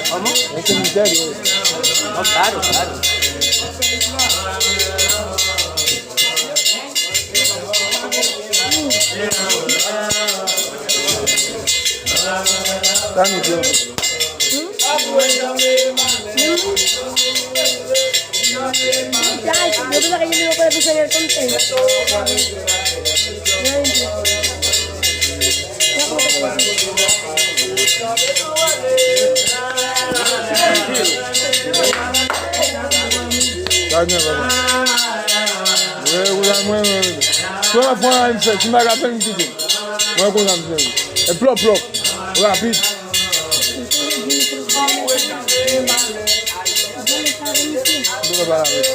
¿Cómo? Es un misterio. No, claro, claro. Está nítido. Ay, yo pensaba que yo me iba a poder pisar el contenido. Está bien, ¿verdad? Toi, la fois, il me fait, tu m'as rappelé une petite. Moi, je suis et plop, plop, rapide. Je vais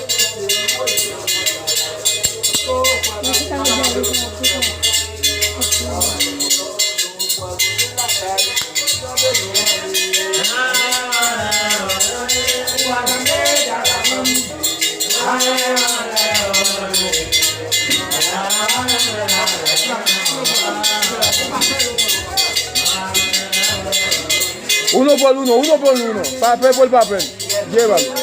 uno por uno. Papel por papel. Llévalo.